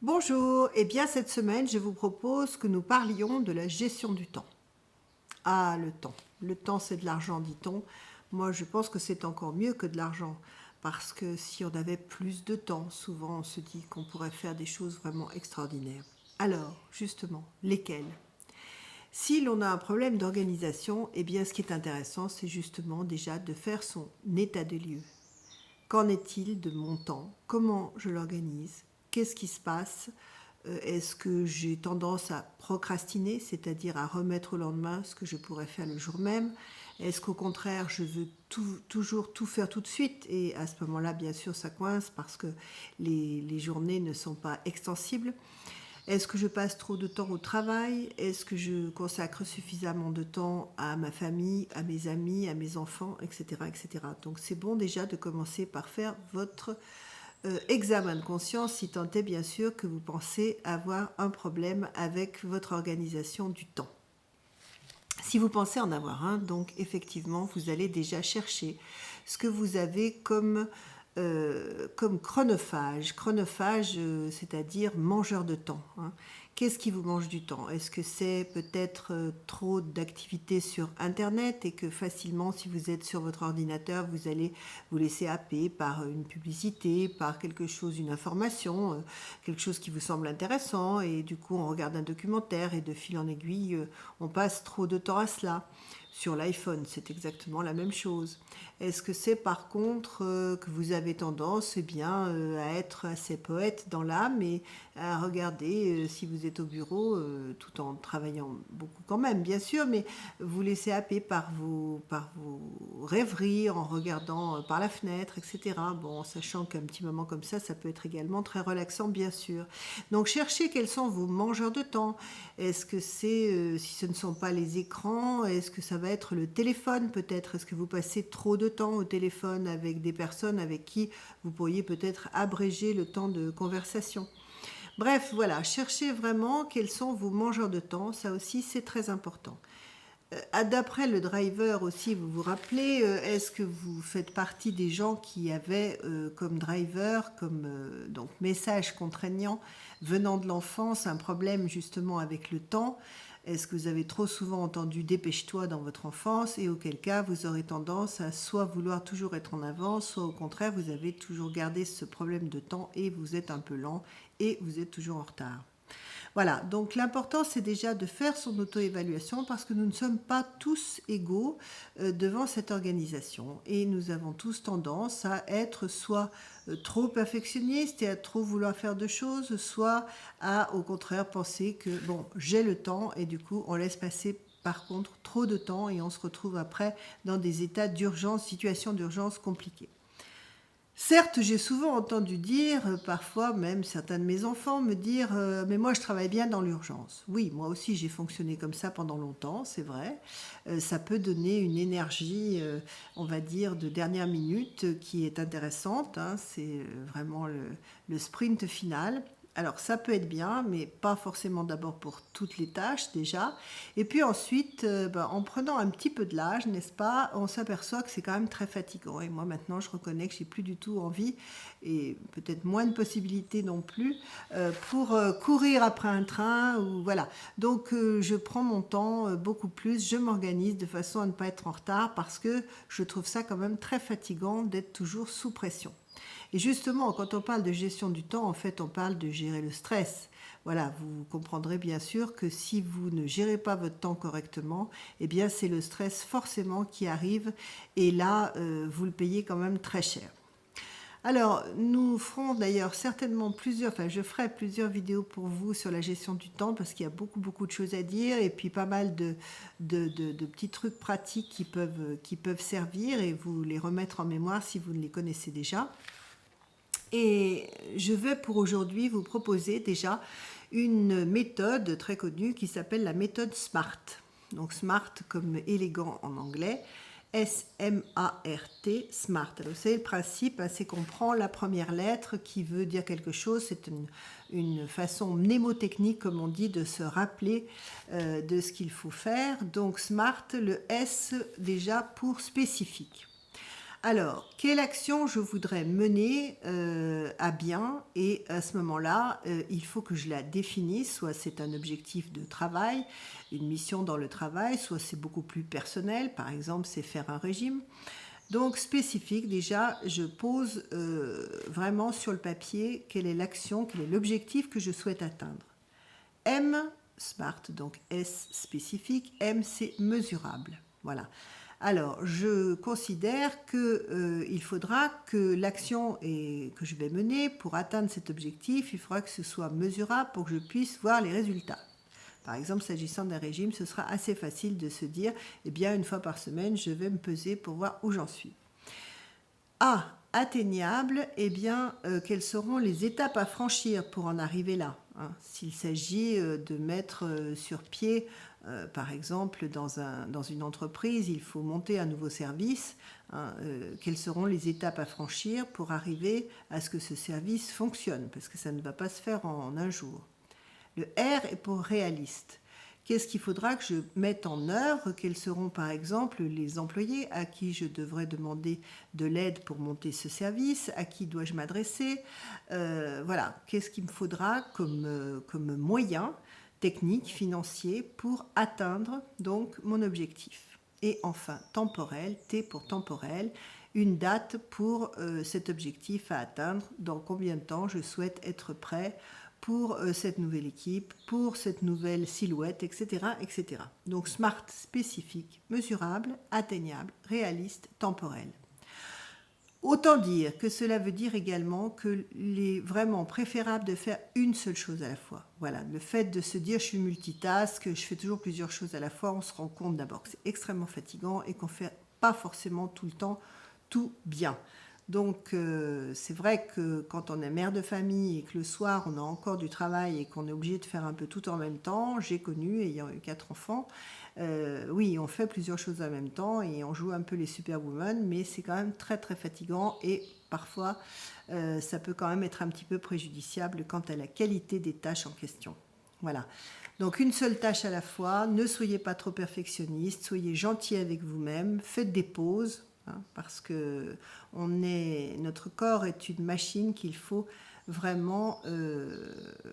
Bonjour, et bien cette semaine, je vous propose que nous parlions de la gestion du temps. Ah, le temps. Le temps, c'est de l'argent, dit-on. Moi, je pense que c'est encore mieux que de l'argent, parce que si on avait plus de temps, souvent on se dit qu'on pourrait faire des choses vraiment extraordinaires. Alors, justement, lesquelles? Si l'on a un problème d'organisation, eh bien ce qui est intéressant, c'est justement déjà de faire son état de lieu. Qu'en est-il de mon temps? Comment je l'organise? Qu'est-ce qui se passe? Est-ce que j'ai tendance à procrastiner, c'est-à-dire à remettre au lendemain ce que je pourrais faire le jour même? Est-ce qu'au contraire, je veux toujours tout faire tout de suite? Et à ce moment-là, bien sûr, ça coince parce que les journées ne sont pas extensibles. Est-ce que je passe trop de temps au travail? Est-ce que je consacre suffisamment de temps à ma famille, à mes amis, à mes enfants, etc., etc. Donc c'est bon déjà de commencer par faire votre examen de conscience, si tant est bien sûr que vous pensez avoir un problème avec votre organisation du temps. Si vous pensez en avoir un, donc effectivement, vous allez déjà chercher ce que vous avez comme chronophage. Chronophage, c'est-à-dire mangeur de temps, hein. Qu'est-ce qui vous mange du temps? Est-ce que c'est peut-être trop d'activités sur Internet et que facilement, si vous êtes sur votre ordinateur, vous allez vous laisser happer par une publicité, par quelque chose, une information, quelque chose qui vous semble intéressant et du coup on regarde un documentaire et de fil en aiguille, on passe trop de temps à cela. Sur l'iPhone, c'est exactement la même chose. Est-ce que c'est par contre que vous avez tendance à être assez poète dans l'âme et à regarder si vous êtes au bureau, tout en travaillant beaucoup quand même, bien sûr, mais vous laissez happer par vos rêveries en regardant par la fenêtre, etc. Bon, sachant qu'un petit moment comme ça peut être également très relaxant, bien sûr. Donc cherchez quels sont vos mangeurs de temps. Est-ce que si ce ne sont pas les écrans, est-ce que ça va être le téléphone peut-être? Est-ce que vous passez trop de temps au téléphone avec des personnes avec qui vous pourriez peut-être abréger le temps de conversation? Bref, voilà, cherchez vraiment quels sont vos mangeurs de temps, ça aussi c'est très important. D'après le driver aussi, vous vous rappelez, est-ce que vous faites partie des gens qui avaient comme driver, comme donc message contraignant venant de l'enfance, un problème justement avec le temps? Est-ce que vous avez trop souvent entendu dépêche-toi dans votre enfance et auquel cas vous aurez tendance à soit vouloir toujours être en avance, soit au contraire vous avez toujours gardé ce problème de temps et vous êtes un peu lent et vous êtes toujours en retard? Voilà, donc l'important c'est déjà de faire son auto-évaluation parce que nous ne sommes pas tous égaux devant cette organisation et nous avons tous tendance à être soit trop perfectionnistes et à trop vouloir faire de choses, soit à au contraire penser que bon, j'ai le temps et du coup on laisse passer par contre trop de temps et on se retrouve après dans des états d'urgence, situations d'urgence compliquées. Certes, j'ai souvent entendu dire, parfois même certains de mes enfants me dire mais moi je travaille bien dans l'urgence. Oui, moi aussi j'ai fonctionné comme ça pendant longtemps, c'est vrai. Ça peut donner une énergie, on va dire, de dernière minute qui est intéressante, hein. C'est vraiment le sprint final. Alors ça peut être bien, mais pas forcément d'abord pour toutes les tâches déjà. Et puis ensuite, en prenant un petit peu de l'âge, n'est-ce pas, on s'aperçoit que c'est quand même très fatigant. Et moi maintenant, je reconnais que j'ai plus du tout envie et peut-être moins de possibilités non plus pour courir après un train ou voilà. Donc je prends mon temps beaucoup plus, je m'organise de façon à ne pas être en retard parce que je trouve ça quand même très fatigant d'être toujours sous pression. Et justement, quand on parle de gestion du temps, en fait, on parle de gérer le stress. Voilà, vous comprendrez bien sûr que si vous ne gérez pas votre temps correctement, eh bien c'est le stress forcément qui arrive et là, vous le payez quand même très cher. Alors, nous ferons d'ailleurs certainement je ferai plusieurs vidéos pour vous sur la gestion du temps parce qu'il y a beaucoup de choses à dire et puis pas mal de petits trucs pratiques qui peuvent servir et vous les remettre en mémoire si vous ne les connaissez déjà. Et je vais pour aujourd'hui vous proposer déjà une méthode très connue qui s'appelle la méthode SMART. Donc SMART comme élégant en anglais, S-M-A-R-T, SMART. Alors vous savez le principe, hein, c'est qu'on prend la première lettre qui veut dire quelque chose, c'est une façon mnémotechnique comme on dit de se rappeler de ce qu'il faut faire. Donc SMART, le S déjà pour spécifique. Alors, quelle action je voudrais mener à bien? Et à ce moment-là, il faut que je la définisse. Soit c'est un objectif de travail, une mission dans le travail, soit c'est beaucoup plus personnel. Par exemple, c'est faire un régime. Donc, spécifique, déjà, je pose vraiment sur le papier quelle est l'action, quel est l'objectif que je souhaite atteindre. M, SMART, donc S spécifique, M c'est mesurable. Voilà. Alors, je considère qu'il faudra que l'action que je vais mener pour atteindre cet objectif, il faudra que ce soit mesurable pour que je puisse voir les résultats. Par exemple, s'agissant d'un régime, ce sera assez facile de se dire, eh bien, une fois par semaine, je vais me peser pour voir où j'en suis. A, atteignable, eh bien, quelles seront les étapes à franchir pour en arriver là, hein? S'il s'agit de mettre sur pied, par exemple, dans une entreprise, il faut monter un nouveau service, hein, quelles seront les étapes à franchir pour arriver à ce que ce service fonctionne, parce que ça ne va pas se faire en un jour. Le R est pour réaliste. Qu'est-ce qu'il faudra que je mette en œuvre? Quels seront par exemple les employés à qui je devrais demander de l'aide pour monter ce service? À qui dois-je m'adresser? Voilà, qu'est-ce qu'il me faudra comme moyen technique, financier pour atteindre donc mon objectif? Et enfin, temporel, T pour temporel, une date pour cet objectif à atteindre, dans combien de temps je souhaite être prêt pour cette nouvelle équipe, pour cette nouvelle silhouette, etc., etc. Donc SMART spécifique, mesurable, atteignable, réaliste, temporel. Autant dire que cela veut dire également qu'il est vraiment préférable de faire une seule chose à la fois. Voilà, le fait de se dire je suis multitask, je fais toujours plusieurs choses à la fois, on se rend compte d'abord que c'est extrêmement fatigant et qu'on ne fait pas forcément tout le temps tout bien. Donc c'est vrai que quand on est mère de famille et que le soir on a encore du travail et qu'on est obligé de faire un peu tout en même temps, j'ai connu, ayant eu 4 enfants, oui, on fait plusieurs choses en même temps et on joue un peu les superwomen, mais c'est quand même très très fatigant et parfois ça peut quand même être un petit peu préjudiciable quant à la qualité des tâches en question. Voilà. Donc une seule tâche à la fois, ne soyez pas trop perfectionniste, soyez gentil avec vous-même, faites des pauses, hein, parce que notre corps est une machine qu'il faut vraiment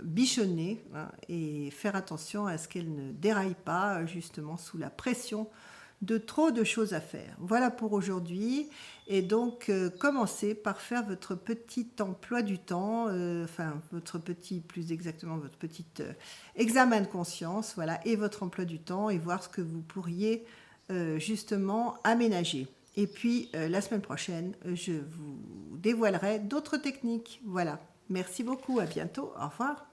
bichonner, hein, et faire attention à ce qu'elle ne déraille pas justement sous la pression de trop de choses à faire. Voilà pour aujourd'hui. Et donc, commencez par faire votre petit emploi du temps, plus exactement votre petit examen de conscience, voilà, et votre emploi du temps, et voir ce que vous pourriez justement aménager. Et puis, la semaine prochaine, je vous dévoilerai d'autres techniques. Voilà. Merci beaucoup. À bientôt. Au revoir.